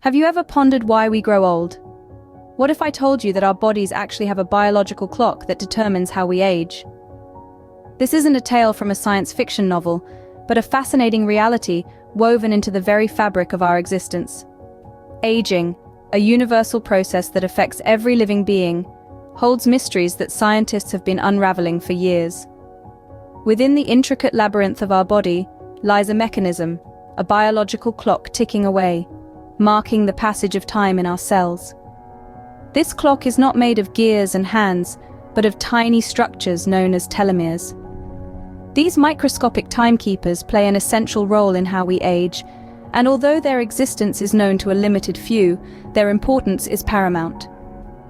Have you ever pondered why we grow old? What if I told you that our bodies actually have a biological clock that determines how we age? This isn't a tale from a science fiction novel, but a fascinating reality woven into the very fabric of our existence. Aging, a universal process that affects every living being, holds mysteries that scientists have been unraveling for years. Within the intricate labyrinth of our body lies a mechanism, a biological clock ticking away, marking the passage of time in our cells. This clock is not made of gears and hands, but of tiny structures known as telomeres. These microscopic timekeepers play an essential role in how we age, and although their existence is known to a limited few, their importance is paramount.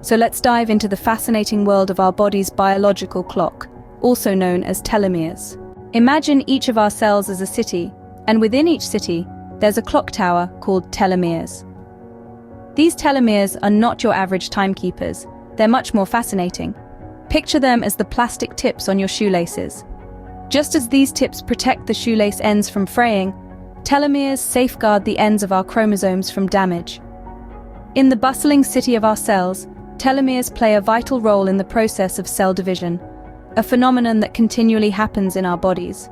So let's dive into the fascinating world of our body's biological clock, also known as telomeres. Imagine each of our cells as a city, and within each city, there's a clock tower called telomeres. These telomeres are not your average timekeepers, they're much more fascinating. Picture them as the plastic tips on your shoelaces. Just as these tips protect the shoelace ends from fraying, telomeres safeguard the ends of our chromosomes from damage. In the bustling city of our cells, telomeres play a vital role in the process of cell division, a phenomenon that continually happens in our bodies.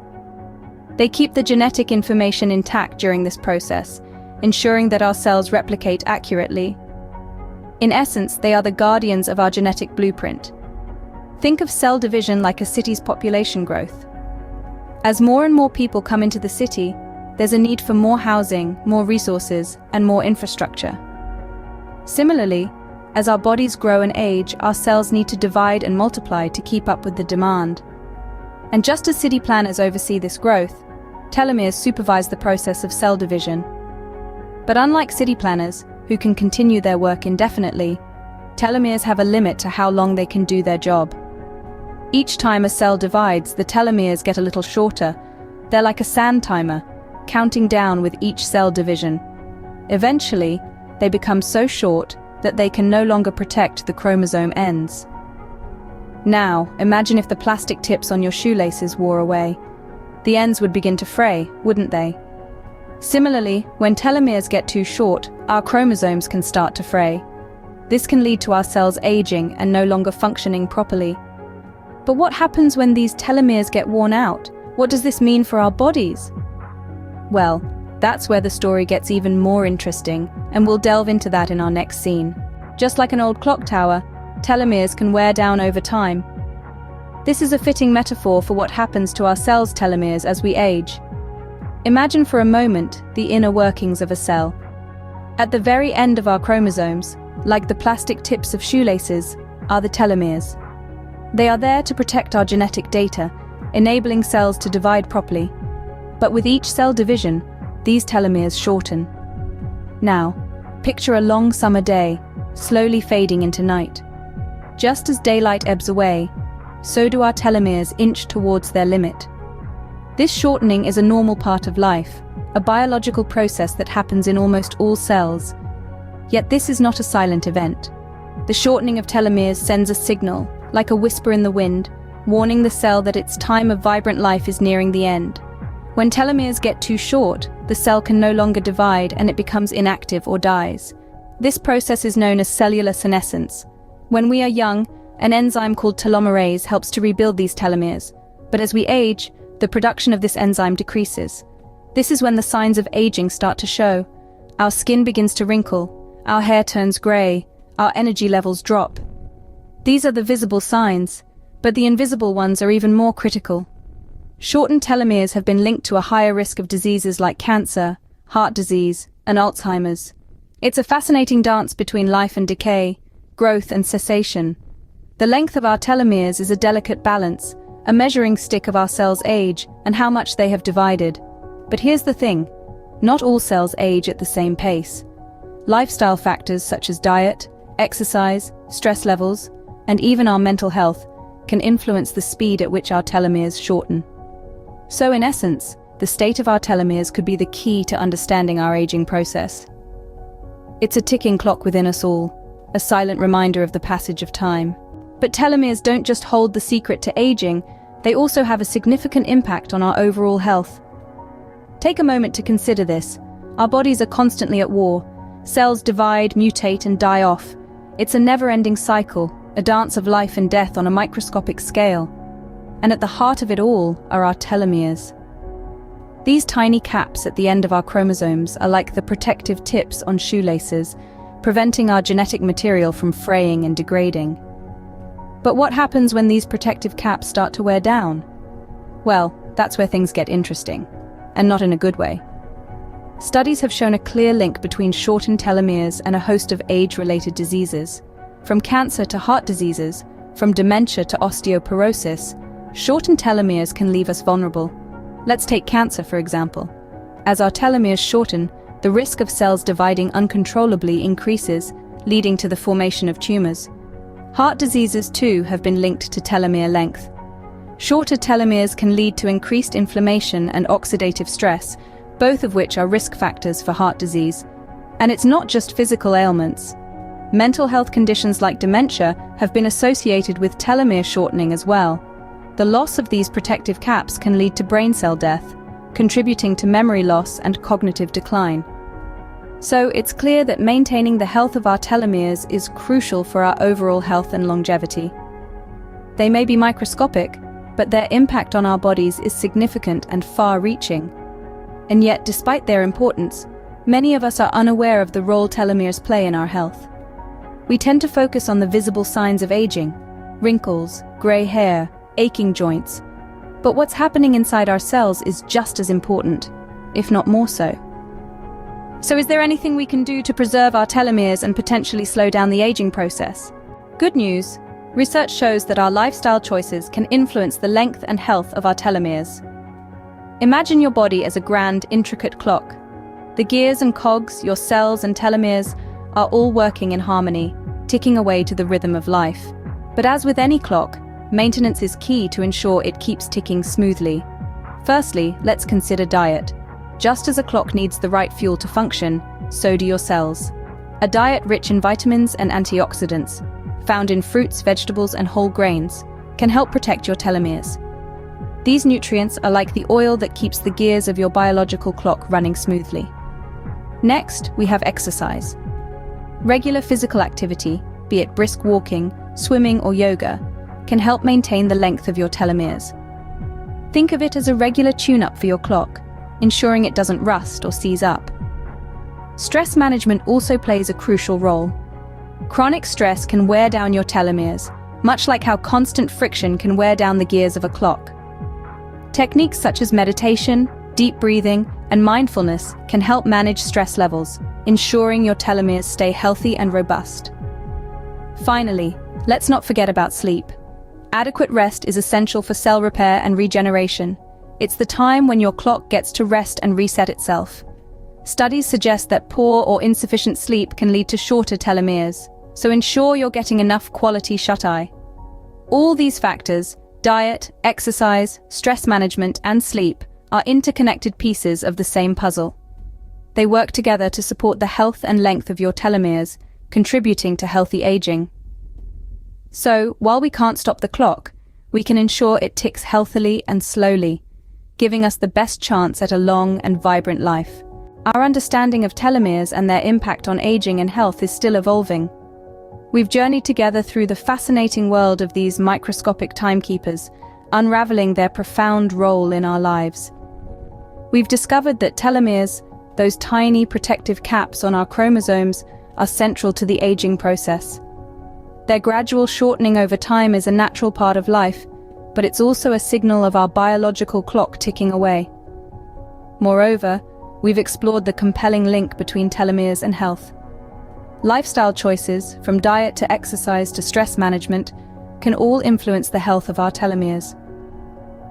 They keep the genetic information intact during this process, ensuring that our cells replicate accurately. In essence, they are the guardians of our genetic blueprint. Think of cell division like a city's population growth. As more and more people come into the city, there's a need for more housing, more resources, and more infrastructure. Similarly, as our bodies grow and age, our cells need to divide and multiply to keep up with the demand. And just as city planners oversee this growth, telomeres supervise the process of cell division. But unlike city planners, who can continue their work indefinitely, telomeres have a limit to how long they can do their job. Each time a cell divides, the telomeres get a little shorter. They're like a sand timer, counting down with each cell division. Eventually, they become so short that they can no longer protect the chromosome ends. Now, imagine if the plastic tips on your shoelaces wore away. The ends would begin to fray, wouldn't they? Similarly, when telomeres get too short, our chromosomes can start to fray. This can lead to our cells aging and no longer functioning properly. But what happens when these telomeres get worn out? What does this mean for our bodies? Well, that's where the story gets even more interesting, and we'll delve into that in our next scene. Just like an old clock tower, telomeres can wear down over time. This is a fitting metaphor for what happens to our cells' telomeres as we age. Imagine for a moment the inner workings of a cell. At the very end of our chromosomes, like the plastic tips of shoelaces, are the telomeres. They are there to protect our genetic data, enabling cells to divide properly. But with each cell division, these telomeres shorten. Now, picture a long summer day, slowly fading into night. Just as daylight ebbs away, so do our telomeres inch towards their limit. This shortening is a normal part of life, a biological process that happens in almost all cells. Yet this is not a silent event. The shortening of telomeres sends a signal, like a whisper in the wind, warning the cell that its time of vibrant life is nearing the end. When telomeres get too short, the cell can no longer divide and it becomes inactive or dies. This process is known as cellular senescence. When we are young, an enzyme called telomerase helps to rebuild these telomeres. But as we age, the production of this enzyme decreases. This is when the signs of aging start to show. Our skin begins to wrinkle, our hair turns grey, our energy levels drop. These are the visible signs, but the invisible ones are even more critical. Shortened telomeres have been linked to a higher risk of diseases like cancer, heart disease, and Alzheimer's. It's a fascinating dance between life and decay, growth and cessation. The length of our telomeres is a delicate balance, a measuring stick of our cells' age and how much they have divided. But here's the thing, not all cells age at the same pace. Lifestyle factors such as diet, exercise, stress levels, and even our mental health can influence the speed at which our telomeres shorten. So in essence, the state of our telomeres could be the key to understanding our aging process. It's a ticking clock within us all, a silent reminder of the passage of time. But telomeres don't just hold the secret to aging, they also have a significant impact on our overall health. Take a moment to consider this. Our bodies are constantly at war, Cells divide, mutate, and die off. It's a never-ending cycle, a dance of life and death on a microscopic scale. And at the heart of it all are our telomeres. These tiny caps at the end of our chromosomes are like the protective tips on shoelaces, preventing our genetic material from fraying and degrading. But what happens when these protective caps start to wear down? Well, that's where things get interesting, and not in a good way. Studies have shown a clear link between shortened telomeres and a host of age-related diseases. From cancer to heart diseases, from dementia to osteoporosis, shortened telomeres can leave us vulnerable. Let's take cancer, for example. As our telomeres shorten, the risk of cells dividing uncontrollably increases, leading to the formation of tumors. Heart diseases, too, have been linked to telomere length. Shorter telomeres can lead to increased inflammation and oxidative stress, both of which are risk factors for heart disease. And it's not just physical ailments. Mental health conditions like dementia have been associated with telomere shortening as well. The loss of these protective caps can lead to brain cell death, contributing to memory loss and cognitive decline. So it's clear that maintaining the health of our telomeres is crucial for our overall health and longevity. They may be microscopic, but their impact on our bodies is significant and far-reaching. And yet, despite their importance, many of us are unaware of the role telomeres play in our health. We tend to focus on the visible signs of aging: wrinkles, gray hair, aching joints. But what's happening inside our cells is just as important, if not more so. So is there anything we can do to preserve our telomeres and potentially slow down the aging process? Good news. Research shows that our lifestyle choices can influence the length and health of our telomeres. Imagine your body as a grand, intricate clock. The gears and cogs, your cells and telomeres, are all working in harmony, ticking away to the rhythm of life. But as with any clock, maintenance is key to ensure it keeps ticking smoothly. Firstly, let's consider diet. Just as a clock needs the right fuel to function, so do your cells. A diet rich in vitamins and antioxidants, found in fruits, vegetables, and whole grains, can help protect your telomeres. These nutrients are like the oil that keeps the gears of your biological clock running smoothly. Next, we have exercise. Regular physical activity, be it brisk walking, swimming, or yoga, can help maintain the length of your telomeres. Think of it as a regular tune-up for your clock, ensuring it doesn't rust or seize up. Stress management also plays a crucial role. Chronic stress can wear down your telomeres, much like how constant friction can wear down the gears of a clock. Techniques such as meditation, deep breathing, and mindfulness can help manage stress levels, ensuring your telomeres stay healthy and robust. Finally, let's not forget about sleep. Adequate rest is essential for cell repair and regeneration. It's the time when your clock gets to rest and reset itself. Studies suggest that poor or insufficient sleep can lead to shorter telomeres, so ensure you're getting enough quality shut-eye. All these factors, diet, exercise, stress management, and sleep, are interconnected pieces of the same puzzle. They work together to support the health and length of your telomeres, contributing to healthy aging. So, while we can't stop the clock, we can ensure it ticks healthily and slowly, giving us the best chance at a long and vibrant life. Our understanding of telomeres and their impact on aging and health is still evolving. We've journeyed together through the fascinating world of these microscopic timekeepers, unraveling their profound role in our lives. We've discovered that telomeres, those tiny protective caps on our chromosomes, are central to the aging process. Their gradual shortening over time is a natural part of life, but it's also a signal of our biological clock ticking away. Moreover, we've explored the compelling link between telomeres and health. Lifestyle choices, from diet to exercise to stress management, can all influence the health of our telomeres.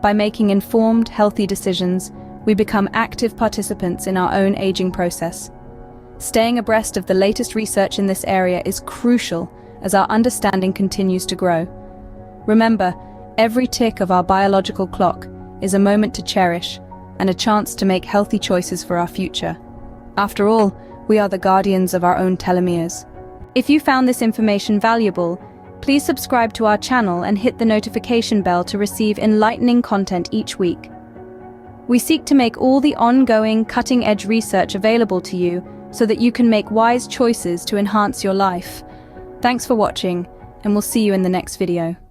By making informed, healthy decisions, we become active participants in our own aging process. Staying abreast of the latest research in this area is crucial as our understanding continues to grow. Remember, every tick of our biological clock is a moment to cherish and a chance to make healthy choices for our future. After all, we are the guardians of our own telomeres. If you found this information valuable, please subscribe to our channel and hit the notification bell to receive enlightening content each week. We seek to make all the ongoing, cutting-edge research available to you, so that you can make wise choices to enhance your life. Thanks for watching, and we'll see you in the next video.